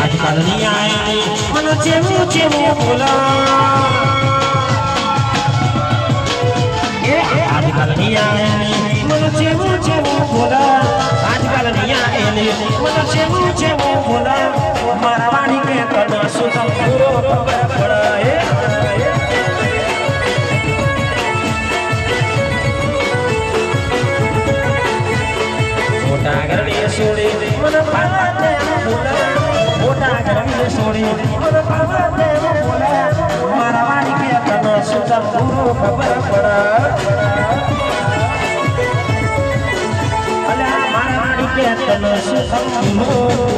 આજકાલની આઈ મને ચેવું ચેવું બોલા એ આજકાલની આઈ મને ચેવું ચેવું બોલા આજકાલની આઈ મને ચેવું ચેવું બોલા મારા વાણી કે તને શું પૂરો ખબર પડે મોટા ઘરની સોડી મને પાવા દે બોલા મોટા ઘરની સોડી મને પાવા દે બોલા મારા વાણી કે તને શું પૂરો ખબર પડે અલા મારા વાણી કે તને શું પૂરો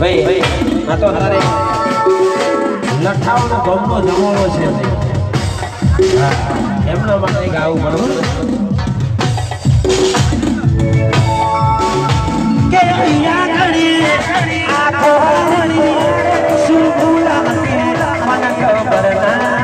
ભાઈ આ તો તારે લઠાઓનો ગમનો જમાનો છે હા એમના માટે ગાવું બરોબર કે અહીંયા ઘડી આખો ઘડી શું ભૂલાતી મને ખબર ના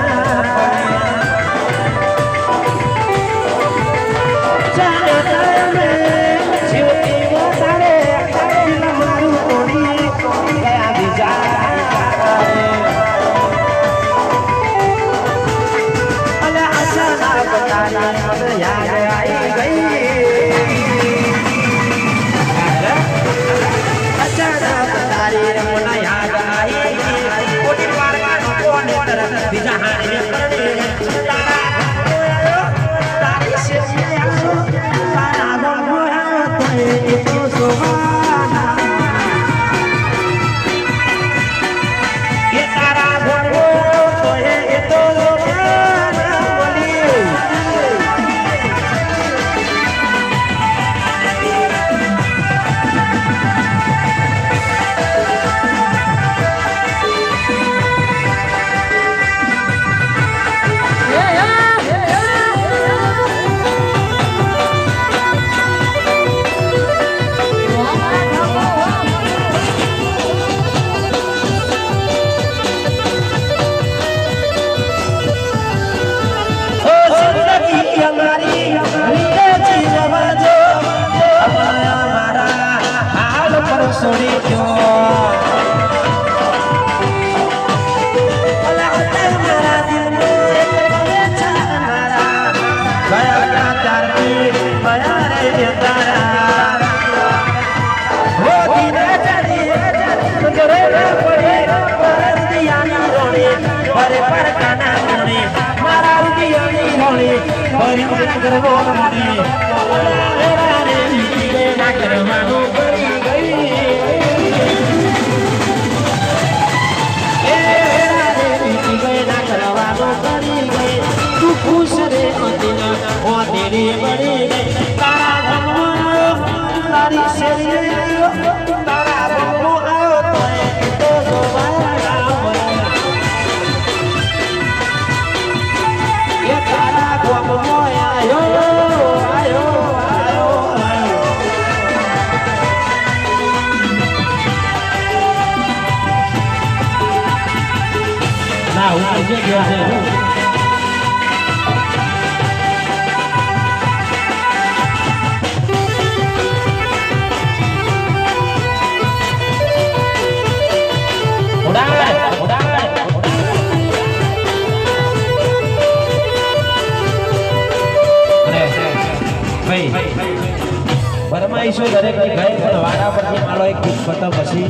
સોડી જો ઓલા ઉતર મારા દિલ મે બને છાનારા ગયા તારતી માયા રે તારા હો દિને ચડી ગુજરે પડી પર દિયાની રોણી પરે પર કાના રોણી મારા દિયાની રોણી પરે પર કરવો રોણી ઓલા રે નીચે ના કરવાનું કરી ગઈ तेरी बड़ी तारा भगवान तारी शरीर तारा भगवान तो दोबारा ये तारा भगवान आयो आयो आयो ना ऊपर से गया है પરમાઈશો દરેક ની ગાય પણ વાડા પરથી માલો એક ગીત પતા પછી